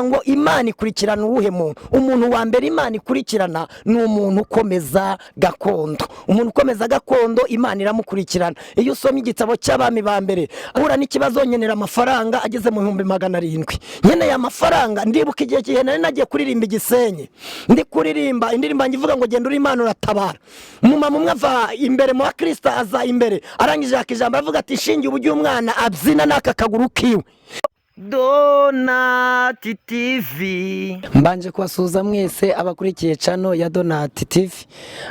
ngo Imana ikurikirana uwuhe muntu? Umuntu wa mbere Imana ikurikirana ni umuntu ukomeza gakondo. Umuntu ukomeza gakondo Imana iramukurikirana. Iyo usomye igitabo cy'abami ba mbere, ahura n'ikibazo nyenera amafaranga ageze mu 700. Nyeneye amafaranga, ndibuka igihe cyihene nagiye kuririmba Gisenyi. Ndi kuririmba indirimbo ngivuga ngo genda uri Imana uratabara. Umumama umwe ava imbere mu Kristo, aza imbere arangije akijambo avuga ati shingi uburyo umwana abyina n'aka kaguru kiwe. Donati TV. Mbanje kubasuhuza mwese abakurikiye channel ya Donati TV.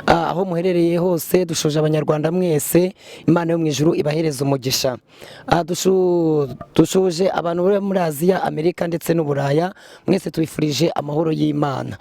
Aho muherereye hose dushoje abanyarwanda mwese, Imana yo mu ijuru ibahereza umugisha. Dushoje abantu bari muri Aziya, Amerika ndetse n'Uburaya, mwese tubifurije amahoro y'Imana.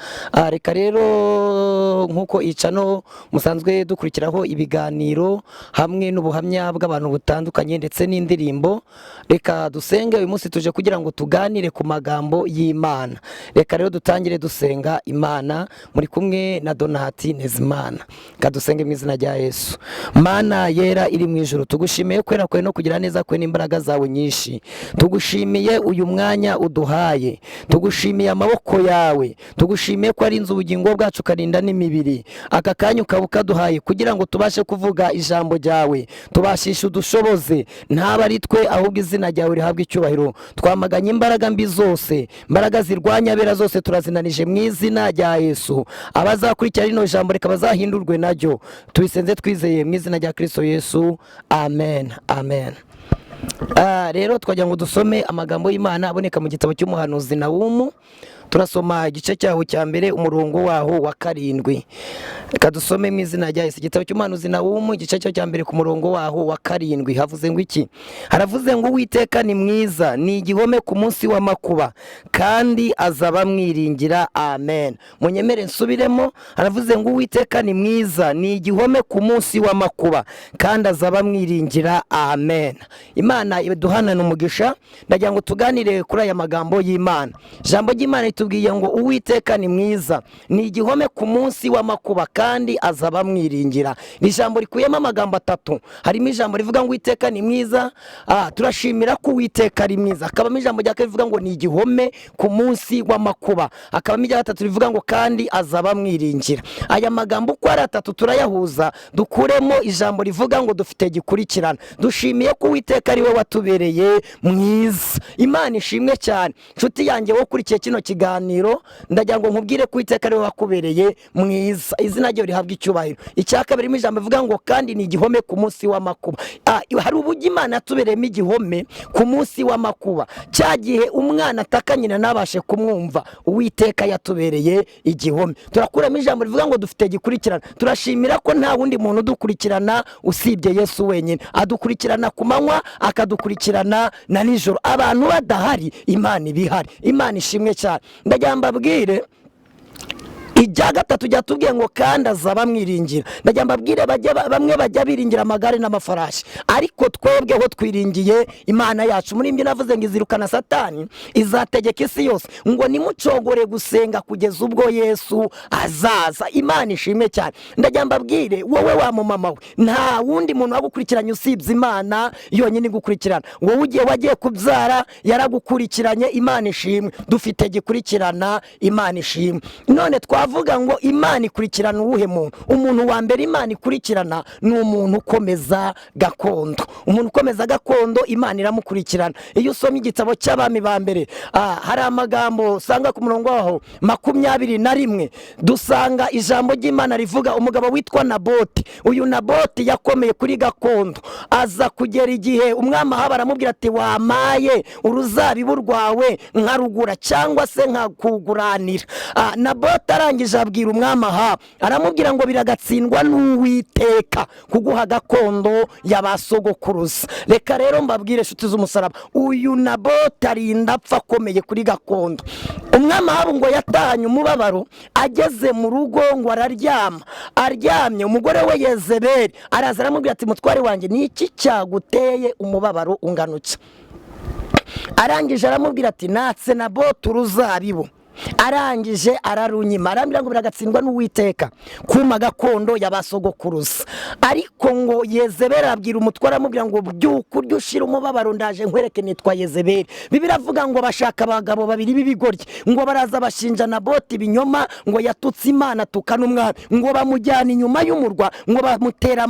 Reka rero nkuko iyi channel musanzwe dukurikiraho ibiganiro hamwe n'ubuhamya bw'abantu butandukanye ndetse n'indirimbo, reka dusenge uyu munsi tuje kugira ngo tuganire ku magambo y'Imana. Reka rero dutangire dusenga Imana muri kumwe na Donati Nezimana. Kadusenge mu izina rya Yesu. Mana yera iri mu ijuru, tugushimiye kwera kwe no kugira neza kwe n'imbaraga zawe nyinshi. Tugushimiye uyu mwanya uduhaye, tugushimiye amaboko yawe, tugushimiye ko ari inzu ubugingo bwacu karinda n'imibiri. Aka kanya ukabuka duhaye kugira ngo tubashe kuvuga ijambo ryawe, tubashisha udushoboze, ntaba ari twe ahubwo izina ryawe rihabwa icyubahiro. Twamaganye imbaraga mbi zose, imbaraga zirwanya abera zose turazinanije mu izina rya Yesu. Abazakurikira rino jambo reka bazahindurwe naryo, tubisenze twizeye mu izina rya Kristo Yesu, amen, amen. Rero twagira ngo dusome amagambo y'Imana aboneka mu gitabo cy'umuhanuzi Nahumu. Turasoma igice cyaho cya mbere umurongo waho wa 7. Reka dusome mu izina rya Yesu. Igitabo cy'umuhanuzi Nahumu igice cyo cya mbere ku murongo waho wa 7. Havuze ngo iki? Haravuze ngo Uwiteka ni mwiza, ni igihome ku munsi w'amakuba, kandi azaba mwiringira. Amen. Munyemere nsubiremo. Haravuze ngo Uwiteka ni mwiza, ni igihome ku munsi w'amakuba, kandi azaba mwiringira. Amen. Imana iduhanana umugisha. Ndagira ngo tuganire kuri aya magambo y'Imana. Jambo ry'Imana tubwiye ngo Uwiteka ni mwiza, ni igihome ku munsi w'amakuba, kandi azaba mwiringira. Ni ijambo rikuyemo amagambo atatu. Harimo ijambo rivuga ngo Uwiteka ni mwiza, turashimira ko Uwiteka ari mwiza. Akabamo ijambo rya rivuga ngo ni igihome ku munsi w'amakuba. Akabamo ijambo gatatu rivuga ngo kandi azaba mwiringira. Aya magambo uko ari atatu turayahuza, dukuremo ijambo rivuga ngo dufite gikurikirana. Dushimiye ko Uwiteka ari we watubereye mwiza. Imana ishimwe cyane. Nshuti yanjye wo kurikiye kino kiganiro, ndagira ngo nkubwire ko Uwiteka ari we wakubereye mwiza. Izina rye rihabwa icyubahiro. Icyakabiri mu ijambo rivuga ngo kandi ni igihome ku munsi w'amakuba. Hari uburyo Imana yatubereyemo igihome ku munsi w'amakuba. Cyagihe umwana atakanyina nabashe kumwumva, Uwiteka yatubereye igihome. Turakuramo ijambo rivuga ngo dufite gikurikirana. Turashimira ko nta wundi muntu udukurikirana usibye Yesu wenyine. Adukurikirana ku manywa, akadukurikirana na nijoro. Abantu badahari, Imana ibihari. Imana ishimwe cyane. Ndagira mbabwire ijya gatatu ryatubwiye ngo kandi azaba mwiringira. Ndagira mbabwire bamwe bajya biringira amagare n'amafarashi, ariko twebweho twiringiye Imana yacu. Muri mbye navuze ngo izirukana Satani, izategeka isi yose, ngo nimucogore gusenga kugeza ubwo Yesu azaza. Imana ishimwe cyane. Ndagira mbabwire wowe wa mumama we, nta wundi muntu wagukurikiranye usibye Imana yonyine igukurikirana. Wowe ugiye wagiye kubyara yaragukurikiranye. Imana ishimwe. Dufite gikurikirana. Imana ishimwe. None twavuga ngo Imana ikurikirana uwuhe muntu? Umuntu wa mbere Imana ikurikirana ni umuntu ukomeza gakondo. Umuntu ukomeza gakondo Imana iramukurikirana. Iyo usomye igitabo cy'abami ba mbere, hari amagambo usanga ku murongo waho 21, dusanga ijambo ry'Imana rivuga umugabo witwa Naboti. Uyu Naboti yakomeye kuri gakondo, aza kugera igihe umwami Ahabu aramubwira ati wamaye uruzabibu rwawe nkarugura cyangwa se nkakuguranira. Naboti arangije abwira umwami Ahabu, aramubwira ngo biragatsindwa n'Uwiteka kuguha gakondo y'abasogokuruza. Reka rero mbabwire nshuti z'umusaraba, uyu Naboti arinda apfa akomeye kuri gakondo. Umwami Ahabu ngo yatahanye umubabaro, ageze mu rugo ngo araryama. Aryamye umugore we Yezebeli araza aramubwira ati mutware wanjye ni iki cyaguteye umubabaro unganuka? Arangije aramubwira ati natse Naboti uruzabibu, arangije ararunyima, arambwira ngo biragatsindwa n'Uwiteka kuma gakondo y'abasogokuruza. Ariko ngo Yezebeli abwira umutware amubwira ngo byuka urya ushira umubabaro, ndaje nkwereke nitwa Yezebeli. Bibiliya avuga ngo bashaka abagabo babiri b'ibigoryi, ngo baraza bashinja Naboti ibinyoma, ngo yatutse Imana tukana umwami, ngo bamujyana inyuma y'umurwa, ngo bamutera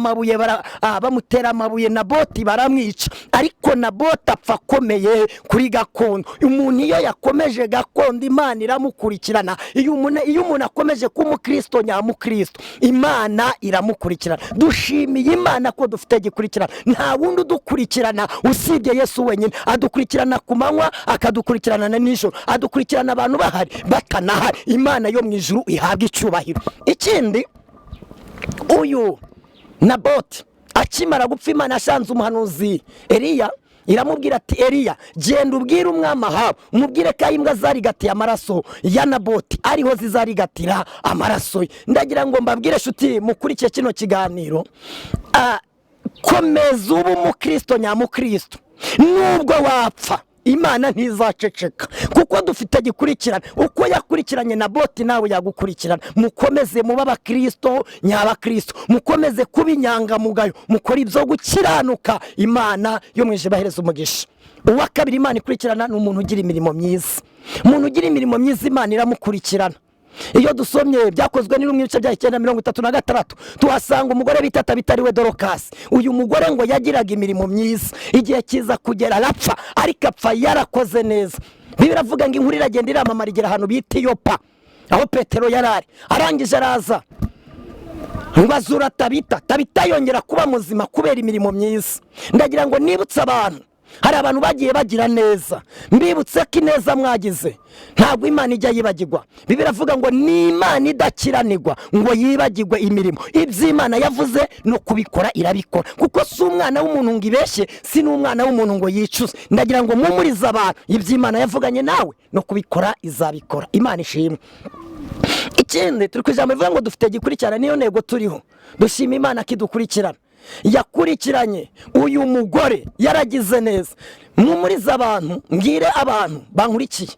amabuye Naboti baramwica. Ariko Naboti apfa akomeye kuri gakondo. Umuntu iyo yakomeje gakondo Imana iramukurikirana. Iyo umuntu akomeje kuba umukristo nyamukristo, Imana iramukurikirana. Dushimiye Imana ko dufite gikurikirana. Nta wundi udukurikirana usibye Yesu wenyine. Adukurikirana ku manywa, akadukurikirana na nijoro, adukurikirana abantu bahari batanahari. Imana yo mu ijuru ihabwa icyubahiro. Ikindi, uyu Naboti akimara gupfa, Imana yashanze umuhanuzi Eliya, iramubwira ati Eliya, genda ubwire umwami Ahabu, umubwire ko imbwa zarigatiye amaraso ya Naboti ariho zizarigatira amaraso ye. Ndagira ngo mbabwire shuti mukurikiye kino kiganiro, komeza uba umukristo nyamukristo. Nubwo wapfa, Imana ntizaceceka, kuko dufite gikurikirana. Uko yakurikiranye Naboti nawe yagukurikirana. Mukomeze muba abakristo nyabakristo, mukomeze kuba inyangamugayo, mukora ibyo gukiranuka, Imana yo mu ijuru ibahereza umugisha. Uwa kabiri Imana ikurikirana ni umuntu ugira imirimo myiza. Umuntu ugira imirimo myiza Imana iramukurikirana. Iyo dusomye Byakozwe n'Intumwa ibice bya 9:36 tuhasanga umugore bita Tabita ariwe Dorokasi. Uyu mugore ngo yagiraga imirimo myiza, igihe kiza kugera arapfa, ariko apfa yarakoze neza. Bibiliya avuga ngo inkuru iragenda iramamara igera ahantu bita Yopa, aho Petero yarari. Arangije araza ngo azura Tabita. Tabita yongera kuba muzima kubera imirimo myiza. Ndagira ngo nibutse abantu, hari abantu bagiye bagira neza, mbibutse ko ineza mwagize ntabwo Imana ijya yibagirwa. Bibiliya avuga ngo ni Imana idakiranirwa ngo yibagirwe imirimo. Iby'Imana yavuze no kubikora irabikora, kuko si umwana w'umuntu ngo ibeshye, si n'umwana w'umuntu ngo yicuze. Ndagira ngo mumurize abantu, iby'Imana yavuganye nawe no kubikora izabikora. Imana ishimwe. Ikindi, turi ku ijambo rivuga ngo dufite gikurikirana, niyo ntego turiho. Dushima Imana ko idukurikirana. Yakurikiranye uyu mugore, yaragize neza. Mumurize abantu, mbwire abantu bankurikiye,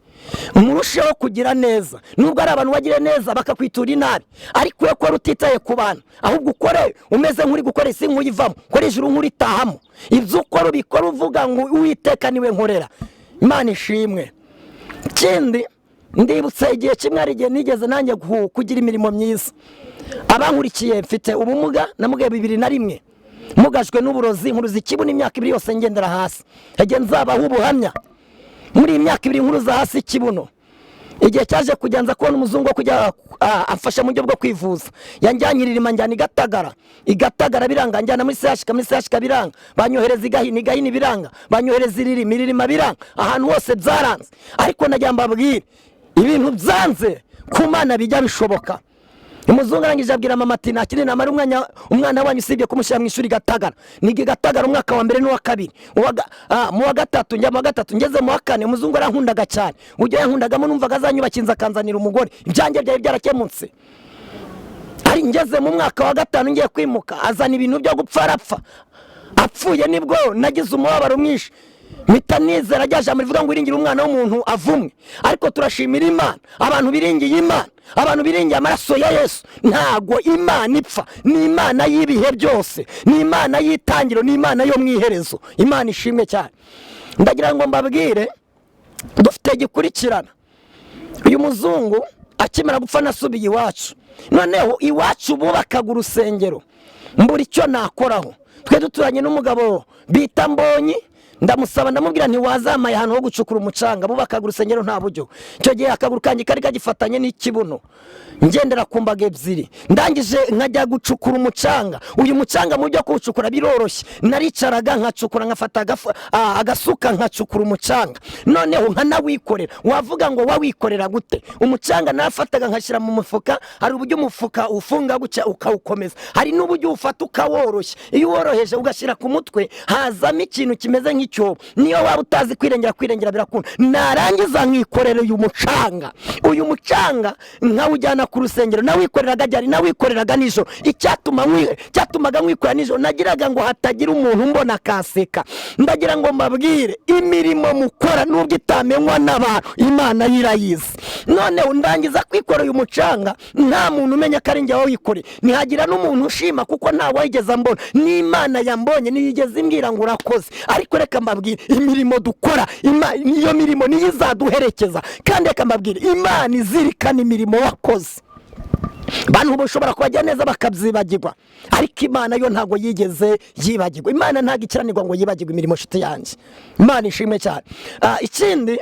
murusheho kugira neza. Nubwo ari abantu bagire neza bakakwitura inabi, ariko we ko utitaye ku bantu, ahubwo ukore umeze nk'uri gukora isi nk'uyivamo, kora ijuru nk'uritahamo. Ibyo ukora ubikora uvuga ngo Uwiteka niwe nkorera. Imana ishimwe. Ikindi, ndibutse igihe kimwe ari igihe nigeze nanjye kugira imirimo myiza. Abankurikiye mfite ubumuga, namugaye 2001, mugajwe n'uburozi, nkuruza ikibuno imyaka 2 yose ngendera hasi. Ege nzabaho ubuhamya muri imyaka 2 nkuruza hasi ikibuno. Igihe cyaje kujyanza kubona umuzungu wo kujya amfasha mu byo bwo kwivuza, yanjyanyirira imanjyana igatagara biranga, njyana muri CHK biranga, banyohereza igahini biranga, banyohereza iririma biranga, ahantu hose byaranze. Ariko najya mbabwira ibintu byanze ku Mana bijya bishoboka. Umuzungu arangije abwira mama ati nakiri namara umwana wanyu usibye kumushyira mu ishuri Gatagara. Nige Gatagara umwaka wa mbere n'uwa kabiri, mu wa gatatu njya mu wa gatatu, ngeze mu wa kane. Umuzungu arankundaga cyane, ujya yankundagamo numvaga azanyubakinza akanzanira umugore, ibyanjye byari byarakemutse. Ari ngeze mu mwaka wa gatanu ngiye kwimuka, azana ibintu byo gupfa arapfa. Apfuye nibwo nagize umubabaro mwinshi. Mpita nizera rya jambo rivuga ngo iringira umwana w'umuntu avumwe. Ariko turashimira Imana, abantu biringiye Imana, abantu biringiye amaraso ya Yesu. Ntago Imana ipfa, ni Imana y'ibihe byose, ni Imana y'itangiro, ni Imana yo mwiherezo. Imana ishimwe cyane. Ndagira ngo mbabwire dufite gikurikirana. Uyu muzungu akimara gupfa nasubiye iwacu. Noneho iwacu bubakaga urusengero, mbura icyo nakoraho. Twe duturanye n'umugabo bita Mbonyi, ndamusaba ndamubwira nti wazamaye ahantu ho gucukura umucanga, bubakaga urusengero nta buryo. Icyo gihe akaguru kanjye kari kagifatanye n'ikibuno, ngendera ku mbaga ebyiri. Ndangije nkajya gucukura umucanga. Uyu mucanga mu byo kuwucukura biroroshye, naricaraga nkacukura, nkafata agasuka nkacukura umucanga. Noneho nkanawikorera. Wavuga ngo wawikorera gute? Umucanga nafataga nkashyira mu mufuka. Hari uburyo umufuka ufunga gucya ukawukomeza, hari n'uburyo ufata ukaworoshya. Iyo woroheje ugashyira ku mutwe, hazamo ikintu kimeze nk'icyobo. Niyo waba utazi kwirengera birakunda. Narangiza nkikorera uyu mucanga nkawujyana ku rusengero, nawikoreraga ryari, nawikoreraga nijoro. Icyatumaga nkwikorera nijoro, nagiraga ngo hatagira umuntu mbona kaseka. Ndagira ngo mbabwire imirimo mukora nubwo itamenywa n'abantu, Imana yirayizi. none ndangiza kwikoreye umucanga nta muntu umenya ko ari njye wawikoreye, ntihagira n'umuntu ushima kuko nta wayigeza mbona, n'Imana yambonye niyigeze imbwira ngo urakoze. Ariko reka mbabwire imirimo dukora iyo mirimo niyo izaduherekeza, kandi reka mbabwire Imana izirikana imirimo wakoze. Bantu bashobora kubajya neza bakabyibagirwa, ariko Imana yo ntago yigeze yibagirwa. Imana ntago ikiranirwa ngo yibagirwe imirimo nshuti yanjye. Imana ishimwe cyane. Ikindi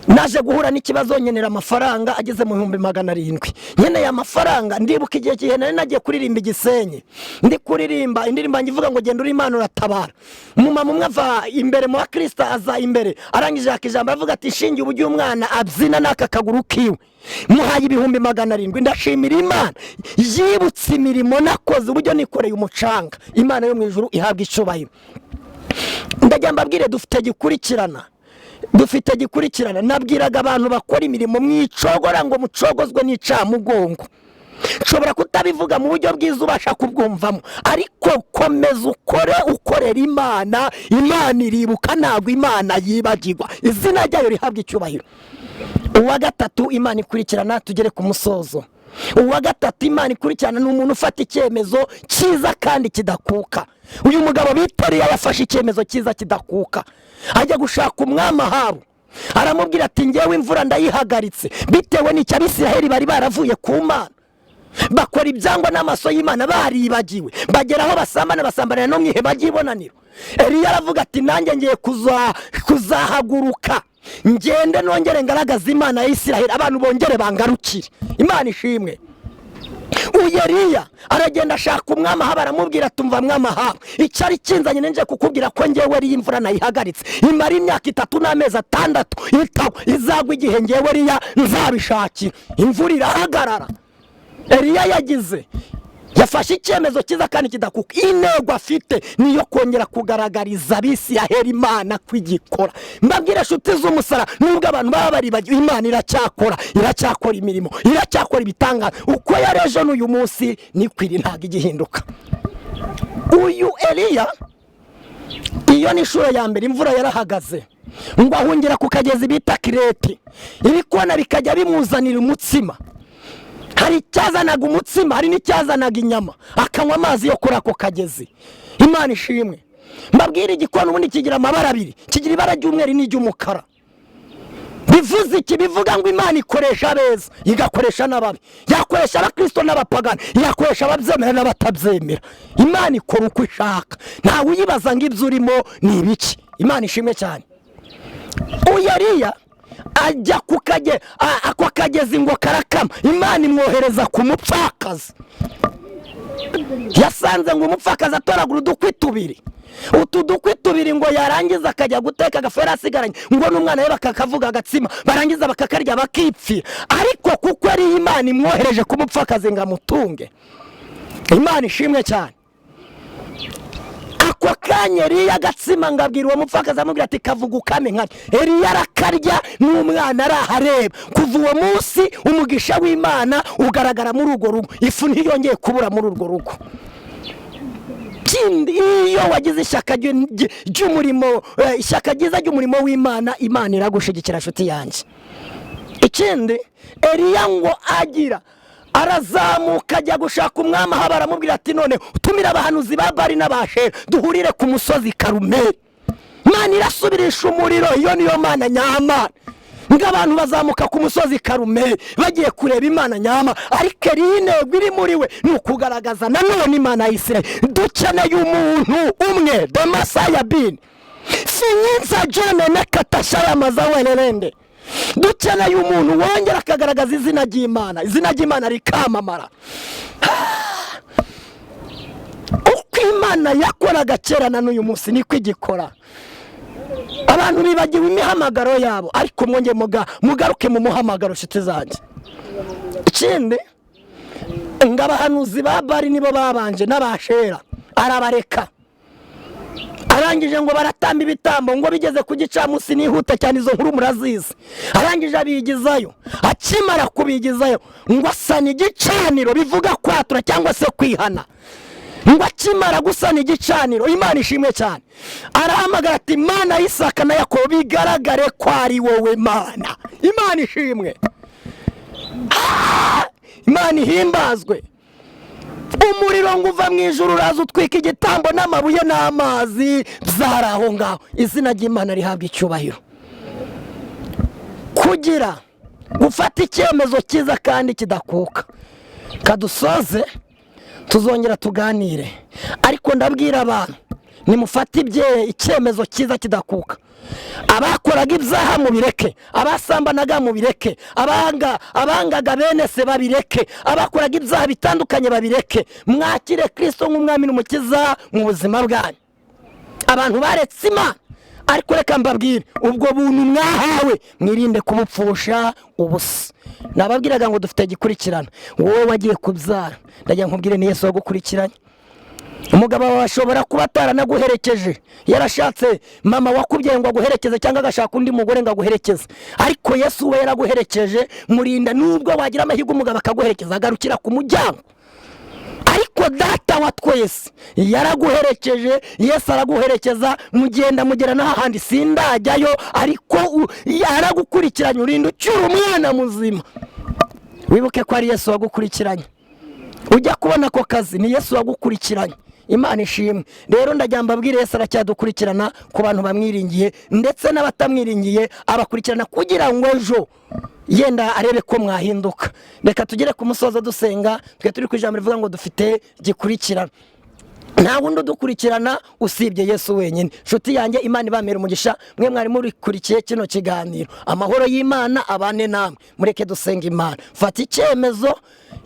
naje guhura n'ikibazo nyenera amafaranga ageze mu 700. Nyeneye amafaranga, ndibuka igihe gihe nari nagiye kuririmba Igisenyi, ndi kuririmba indirimbo ngivuga ngo genda uri Imana uratabara. Umumama umwe ava imbere mu Kristo aza imbere, arangije akijambo avuga ati shingi uburyo umwana abyina n'aka kaguru kiwe, muhaye 700. Ndashimira Imana yibutse imirimo nakoze, uburyo nikoreye umucanga. Imana yo mu ijuru ihabwa icubahiro. Ndajya mbabwire dufite gikurikirana. Nabwiraga abantu bakora imirimo mwicogora ngo mucogozwe n'icamugongo. Nshobora kutabivuga mu buryo bwiza ubasha kubwumvamo, ariko komeza ukorera Imana. Imana iribuka, ntabwo Imana yibagirwa, izina ryayo rihabwa icyubahiro. Uwa gatatu Imana ikurikirana, tugere ku musozo. Uwa gatatu Imana ikurikirana ni umuntu ufata icyemezo cyiza kandi kidakuka. Uyu mugabo bitoriye yafashe icyemezo cyiza kidakuka, ajya gushaka umwami Ahabu. Aramubwira ati ngewe imvura ndayihagaritse bitewe n'icyo Abisiraheli bari baravuye ku Mana, bakora ibyangwa n'amaso y'Imana baribagiwe, bageraho basambanira no mwihe bagibonaniro. Eliya aravuga ati nanjye ngiye kuzahaguruka ngende nongere ngaragaza Imana ya Isiraheli, abantu bongere bangarukire. Imana ishimwe. Eliya aragenda ashaka umwami Ahabu, aramubwira tumva mwami Ahabu, icyari kinzanye nje kukubwira ko ngewe ari imvura nayihagaritse, imara imyaka 3 n'amezi 6 izagwa igihe ngewe Eliya nzabishakira. Imvura irahagarara. Eliya yafashe icyemezo cyiza kandi kidakuka. Intego afite niyo kongera kugaragariza Abisiraheli Imana kwigikora. Mbabwira nshuti z'umusara, nubwo abantu baba baribagiwe, Imana iracyakora imirimo, iracyakora ibitangaza. Uko yareje n'uyu munsi nikwiri ntago igihinduka. Uyu Eliya, iyo ni inshuro ya mbere imvura yarahagaze, ngo ahungira ku kagezi bita Kireti, ibikona bikajya bimuzanira umutsima. Hari icyazanaga umutsima, hari n'icyazanaga inyama, akanywa amazi yo kuri ako kagezi. Imana ishimwe. Mbabwira igikona ubundi kigira amabara abiri, kigira ibara ry'umweru n'iry'umukara. Bivuze iki? Bivuga ngo Imana ikoresha abeza, igakoresha n'ababi, yakoresha abakristo n'abapagani, yakoresha ababyemera n'abatabyemera. Imana ikora uko ishaka, ntawe uyibaza ngo ibyo urimo ni ibiki. Imana ishimwe cyane. Eliya ajya ako kagezi ngo karakama, Imana imwohereza ku mupfakazi. Yasanze ngo umupfakazi atoragura udukwi 2. Utu dukwi 2 ngo yarangiza akajya guteka agafera asigaranye, ngo n'umwana we bakakavuga agatsima, barangiza bakakarya bakipfira. Ariko kuko ari Imana imwohereje ku mupfakazi ngo amutunge. Imana ishimwe cyane. Ako kanya Eliya agatsima ngabwira uwo mupfakazi, amubwira ati kavuga ukame nkari. Eliya arakarya n'umwana arahareba. Kuva uwo munsi umugisha w'Imana ugaragara muri urwo rugo, ifu ntiyongeye kubura muri urwo rugo. Kindi iyo wagize ishyaka ry'umurimo, ishyaka ryiza ry'umurimo w'Imana, Imana iragushigikira nshuti yanjye. Ikindi Eliya ngo arazamuka ajya gushaka umwami Ahabu, aramubwira ati none utumira abahanuzi ba Bali n'Abashera duhurire ku musozi Karumeli. Imana irasubirisha umuriro, iyo niyo Mana nyamana. Abantu bazamuka ku musozi Karumeli bagiye kureba Imana nyama, ariko intego iri muri we ni ukugaragaza nanone Imana ya Isiraheli. Dukeneye umuntu umwe, the Messiah bin sinyinza jone nekatashaya mazawererende. Dukeneye umuntu wongera akagaragaza izina ry'Imana rikamamara. Uko Imana yakoraga kera na n'uyu munsi niko igikora. Abantu bibagiwe imihamagaro yabo, ariko mwongeye mugaruke mu muhamagaro nshuti zanjye. Ikindi ngo abahanuzi ba Bali nibo babanje n'Abashera, arabareka. Arangije ngo baratamba ibitambo, ngo bigeze ku gicamunsi nihuta cyane, izo nkuru murazizi. Arangije abigizayo, akimara kubigizayo ngo asana igicaniro, bivuga kwatura cyangwa se kwihana. ngo akimara gusana igicaniro, Imana ishimwe cyane, arahamagara ati Mana y'Isaka na Yakobo, bigaragare ko ari wowe Mana. Imana ishimwe, Imana ihimbazwe. Umuriro ngo uva mu ijuru uraza utwika igitambo n'amabuye n'amazi byari aho ngaho. Izina ry'Imana rihabwa icyubahiro. Kugira gufata icyemezo cyiza kandi kidakuka. Kadusoze tuzongera tuganire, ariko ndabwira abantu nimufate icyemezo cyiza kidakuka. Abakoraga ibyaha mu bireke, abasambanaga mu bireke, abangaga bene se babireke, abakoraga ibyaha bitandukanye babireke, mwakire Kristo nk'umwami n'umukiza mu buzima bwanyu. Abantu baretse Imana, ariko reka mbabwire, ubwo buntu mwahawe mwirinde kubupfusha ubusa. Nababwiraga ngo dufite gikurikirana. Wowe wagiye kubyara, ndagira nkubwire ni Yesu wagukurikiranye. Umugabo wawe ashobora kuba ataranaguherekeje, yarashatse mama wakubyaye ngo aguherekeze cyangwa agashaka undi mugore ngo aguherekeze, ariko Yesu we yaraguherekeje. Murinda nubwo wagira amahirwe umugabo akaguherekeza, agarukira ku muryango. Ariko data wa twese yaraguherekeje, Yesu araguherekeza, mugenda mugera n'ahandi sindajyayo, ariko yaragukurikiranye. Urinda ucyura umwana muzima, wibuke ko ari Yesu wagukurikiranye. Ujya kubona ko kazi ni Yesu wagukurikiranye. Imana ishimwe. Rero ndagira mbabwire, Yesu aracyadukurikirana ku bantu bamwiringiye ndetse n'abatamwiringiye, abakurikirana kugira ngo ejo yenda arebe ko mwahinduka. Reka tugere ku musozo dusenga. Twe turi ku ijambo rivuga ngo dufite gikurikirana. Nta wundi udukurikirana usibye Yesu wenyine. Nshuti yanjye, Imana ibamere umugisha. Mwe mwari murikurikiye kino kiganiro. Amahoro y'Imana abane namwe. Mureke dusenga Imana. Fata icyemezo,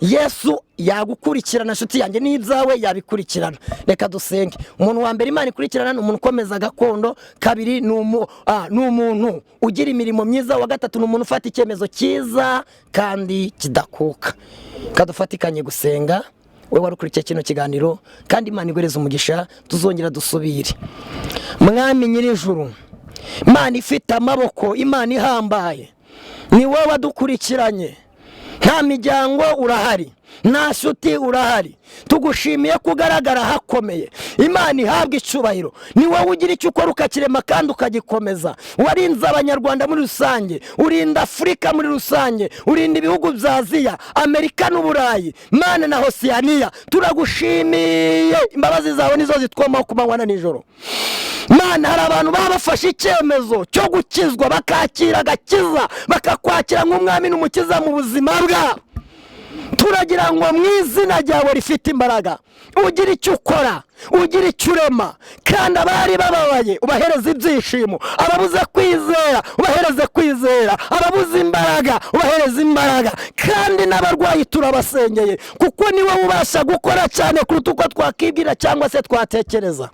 Yesu yagukurikirana. Nshuti yanjye, n'ibyawe yabikurikirana. Reka dusenge. Umuntu wa mbere Imana ikurikirana ni umuntu ukomeza gakondo. Kabiri ni umuntu ugira imirimo myiza. Wa gatatu ni umuntu ufata icyemezo cyiza kandi kidakuka. Kadufatikanye gusenga. We warukurikiye kino kiganiro, kandi Imana igwereza umugisha. Tuzongera dusubire. Mwami nyir'ijuru, Imana ifite amaboko, Imana ihambaye, ni wowe wadukurikiranye. Nta miryango urahari, nta nshuti urahari. Tugushimiye kugaragara hakomeye. Imana ihabwa icyubahiro. Ni wowe ugira icyo ukora ukakirema kandi ukagikomeza. Warinze abanyarwanda muri rusange, urinda Afurika muri rusange, urinda ibihugu bya Aziya, Amerika n'Uburayi, Mana na Oceania. Turagushimiye, imbabazi zawe nizo zitwomaho ku manywa na nijoro. Mana, hari abantu babafashe icyemezo cyo gukizwa, bakakira agakiza, bakakwakira nk'umwami n'umukiza mu buzima bwabo. Turagira ngo mu izina ryawe rifite imbaraga ugira icyo ukora, ugira icyo urema, kandi abari bababaye ubahereze ibyishimo, ababuze kwizera ubahereze kwizera, ababuze imbaraga ubahereze imbaraga, kandi n'abarwayi turabasengeye, kuko ni wowe ubasha gukora cyane kuruta uko twakibwira cyangwa se twatekereza.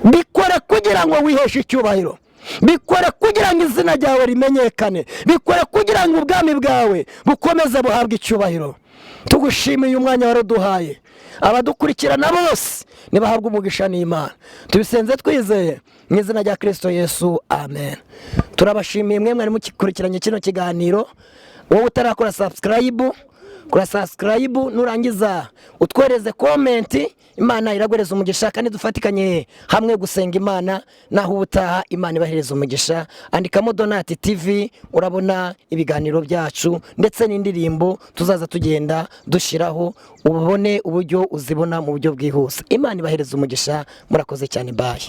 Bikore kugira ngo wiheshe icyubahiro, bikore kugira ngo izina ryawe rimenyekane, bikore kugira ngo ubwami bwawe bukomeze buhabwe icyubahiro. Tugushimiye umwanya waraduhaye. Abadukurikirana bose nibahabwe umugisha n'Imana. Tubisenze twizeye mu izina rya Kristo Yesu, amen. Turabashimiye mwe mwari mukurikiranye kino kiganiro. Wowe utarakora subscribe, kora subscribe, nurangiza utwereze comment. Imana iragwereza umugisha, kandi dufatikanye hamwe gusenga Imana. Naho ubutaha Imana ibahereza umugisha. Andikamo Donati TV, urabona ibiganiro byacu ndetse n'indirimbo tuzaza tugenda dushiraho, ubone uburyo uzibona mu buryo bwihuse. Imana ibahereza umugisha. Murakoze cyane, bye.